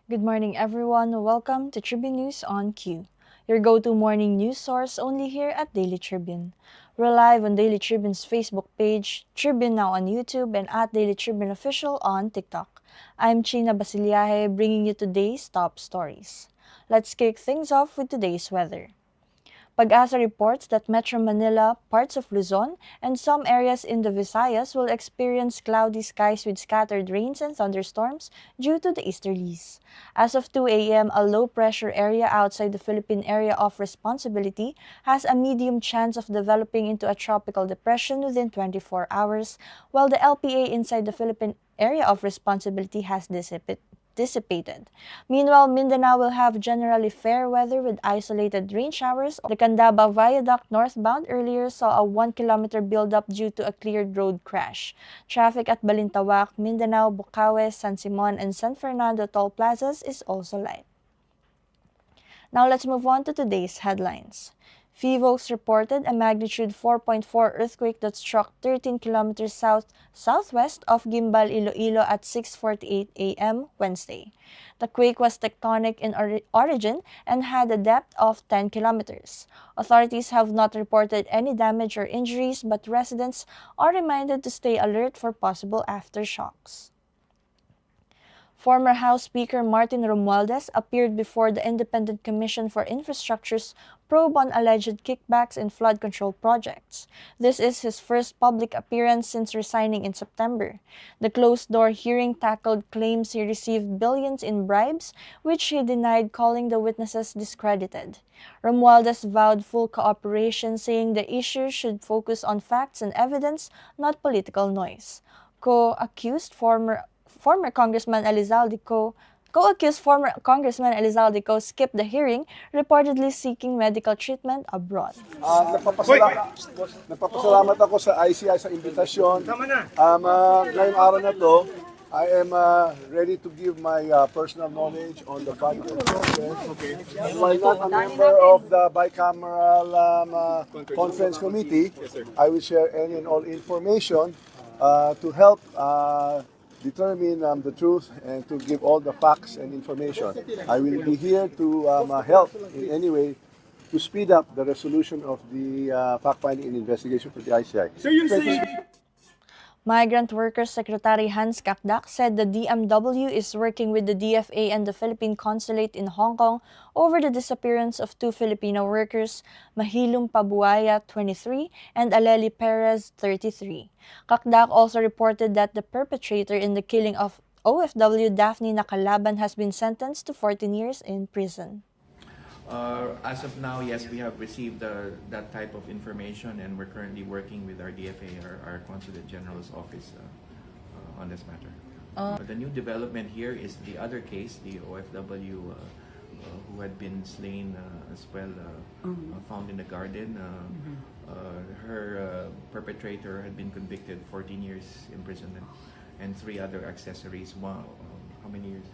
Good morning, everyone. Welcome to Tribune News on Q, your go-to morning news source only here at Daily Tribune. We're live on Daily Tribune's Facebook page, Tribune Now on YouTube, and at Daily Tribune Official on TikTok. I'm Chynna Basillaje, bringing you today's top stories. Let's kick things off with today's weather. Pag-asa reports that Metro Manila, parts of Luzon, and some areas in the Visayas will experience cloudy skies with scattered rains and thunderstorms due to the easterlies. As of 2 a.m., a low-pressure area outside the Philippine area of responsibility has a medium chance of developing into a tropical depression within 24 hours, while the LPA inside the Philippine area of responsibility has dissipated. Meanwhile, Mindanao will have generally fair weather with isolated rain showers. The Candaba Viaduct northbound earlier saw a 1-kilometer buildup due to a cleared road crash. Traffic at Balintawak, Mindanao, Bukawe, San Simon, and San Fernando toll plazas is also light. Now let's move on to today's headlines. PHIVOLCS reported a magnitude 4.4 earthquake that struck 13 kilometers southwest of Guimbal, Iloilo at 6:48 a.m. Wednesday. The quake was tectonic in origin and had a depth of 10 kilometers. Authorities have not reported any damage or injuries, but residents are reminded to stay alert for possible aftershocks. Former House Speaker Martin Romualdez appeared before the Independent Commission for Infrastructure's probe on alleged kickbacks in flood control projects. This is his first public appearance since resigning in September. The closed-door hearing tackled claims he received billions in bribes, which he denied, calling the witnesses discredited. Romualdez vowed full cooperation, saying the issue should focus on facts and evidence, not political noise. Co-accused former Congressman Elizalde Co skipped the hearing, reportedly seeking medical treatment abroad. Nagpapasalamat ako sa ICI sa invitasyon. Ngayong araw na to, I am ready to give my personal knowledge on the budget process. While not a member of the bicameral conference committee, I will share any and all information to help determine the truth and to give all the facts and information. I will be here to help in any way to speed up the resolution of the fact-finding and investigation for the ICI. So you're saying... Migrant Workers Secretary Hans Kakdak said the DMW is working with the DFA and the Philippine Consulate in Hong Kong over the disappearance of two Filipino workers, Mahilum Pabuaya, 23, and Aleli Perez, 33. Kakdak also reported that the perpetrator in the killing of OFW Daphne Nakalaban has been sentenced to 14 years in prison. As of now, yes, we have received that type of information, and we're currently working with our DFA, our Consulate General's office, on this matter. The new development here is the other case, the OFW who had been slain as well, found in the garden. Her perpetrator had been convicted 14 years imprisonment, and 3 other accessories, how many years?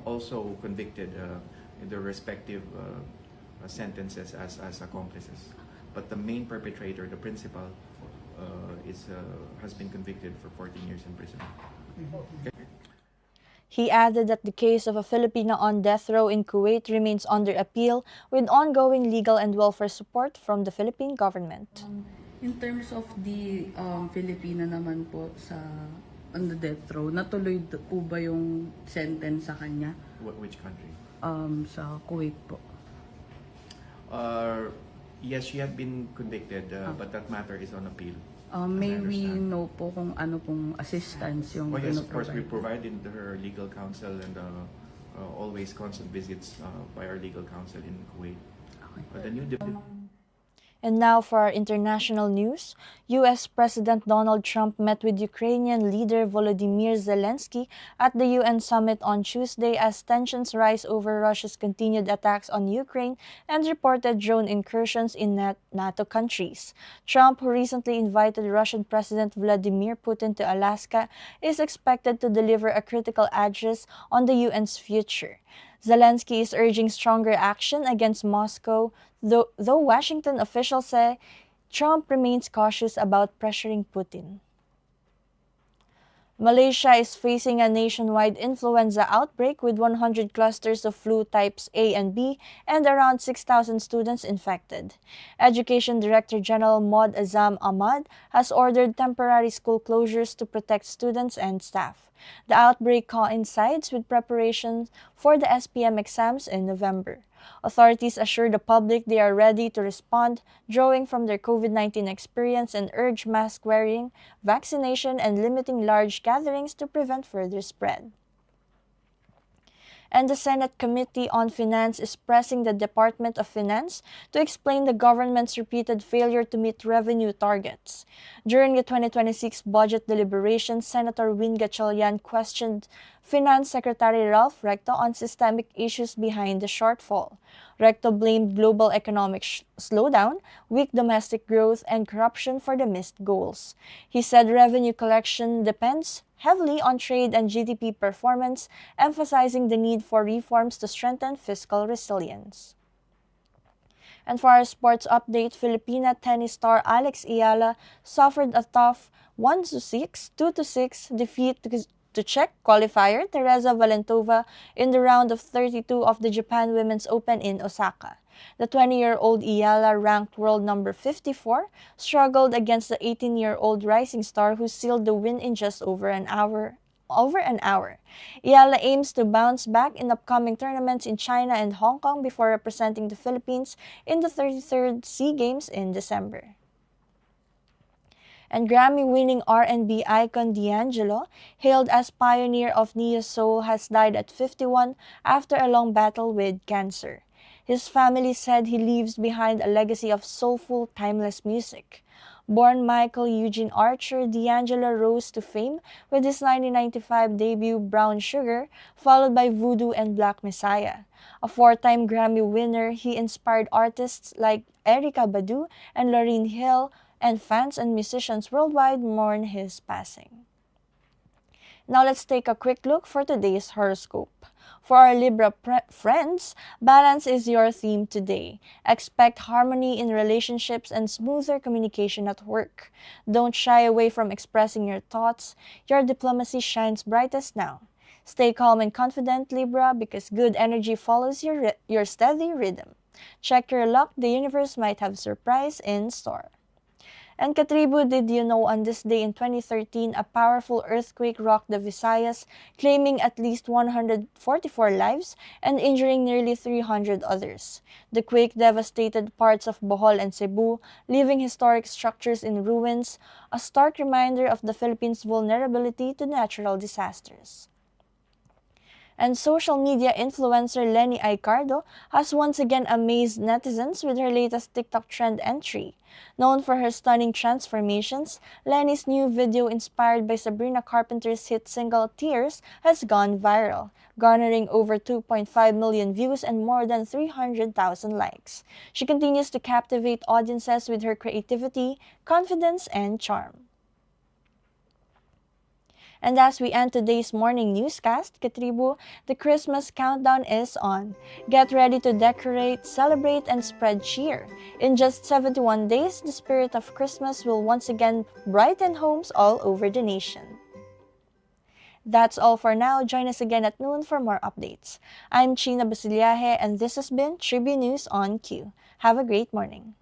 Also convicted in their respective sentences as accomplices. But the main perpetrator, the principal, has been convicted for 14 years in prison. He added that the case of a Filipino on death row in Kuwait remains under appeal with ongoing legal and welfare support from the Philippine government. In terms of the Filipina naman po sa on the death row, natuloy po ba yung sentence sa kanya? Which country? Sa Kuwait po. Yes, she had been convicted, but that matter is on appeal. May we know po kung ano pong assistance yung yes, of course, we provided her legal counsel and always constant visits by our legal counsel in Kuwait. But the new And now for our international news, U.S. President Donald Trump met with Ukrainian leader Volodymyr Zelensky at the UN summit on Tuesday as tensions rise over Russia's continued attacks on Ukraine and reported drone incursions in NATO countries. Trump, who recently invited Russian President Vladimir Putin to Alaska, is expected to deliver a critical address on the UN's future. Zelensky is urging stronger action against Moscow, though Washington officials say Trump remains cautious about pressuring Putin. Malaysia is facing a nationwide influenza outbreak with 100 clusters of flu types A and B and around 6,000 students infected. Education Director General Maud Azam Ahmad has ordered temporary school closures to protect students and staff. The outbreak coincides with preparations for the SPM exams in November. Authorities assure the public they are ready to respond, drawing from their COVID-19 experience and urge mask wearing, vaccination, and limiting large gatherings to prevent further spread. And the Senate Committee on Finance is pressing the Department of Finance to explain the government's repeated failure to meet revenue targets. During the 2026 budget deliberations, Senator Win Gatchalian questioned Finance Secretary Ralph Recto on systemic issues behind the shortfall. Recto blamed global economic slowdown, weak domestic growth, and corruption for the missed goals. He said revenue collection depends heavily on trade and GDP performance, emphasizing the need for reforms to strengthen fiscal resilience. And for our sports update, Filipina tennis star Alex Ayala suffered a tough 1-6, 2-6 defeat to Czech qualifier Teresa Valentova in the round of 32 of the Japan Women's Open in Osaka. The 20-year-old Ayala, ranked world number 54, struggled against the 18-year-old rising star who sealed the win in just over an hour. Ayala aims to bounce back in upcoming tournaments in China and Hong Kong before representing the Philippines in the 33rd SEA Games in December. And Grammy-winning R&B icon D'Angelo, hailed as pioneer of neo-soul, has died at 51 after a long battle with cancer. His family said he leaves behind a legacy of soulful, timeless music. Born Michael Eugene Archer, D'Angelo rose to fame with his 1995 debut Brown Sugar, followed by Voodoo and Black Messiah. A four-time Grammy winner, he inspired artists like Erykah Badu and Lauryn Hill, and fans and musicians worldwide mourn his passing. Now let's take a quick look for today's horoscope. For our Libra friends, balance is your theme today. Expect harmony in relationships and smoother communication at work. Don't shy away from expressing your thoughts. Your diplomacy shines brightest now. Stay calm and confident, Libra, because good energy follows your steady rhythm. Check your luck, the universe might have surprise in store. And Katribu, did you know on this day in 2013, a powerful earthquake rocked the Visayas, claiming at least 144 lives and injuring nearly 300 others. The quake devastated parts of Bohol and Cebu, leaving historic structures in ruins, a stark reminder of the Philippines' vulnerability to natural disasters. And social media influencer Lenny Aicardo has once again amazed netizens with her latest TikTok trend entry. Known for her stunning transformations, Lenny's new video inspired by Sabrina Carpenter's hit single Tears has gone viral, garnering over 2.5 million views and more than 300,000 likes. She continues to captivate audiences with her creativity, confidence, and charm. And as we end today's morning newscast, Katribu, the Christmas countdown is on. Get ready to decorate, celebrate, and spread cheer. In just 71 days, the spirit of Christmas will once again brighten homes all over the nation. That's all for now. Join us again at noon for more updates. I'm Chynna Basillaje, and this has been Tribune News on Q. Have a great morning.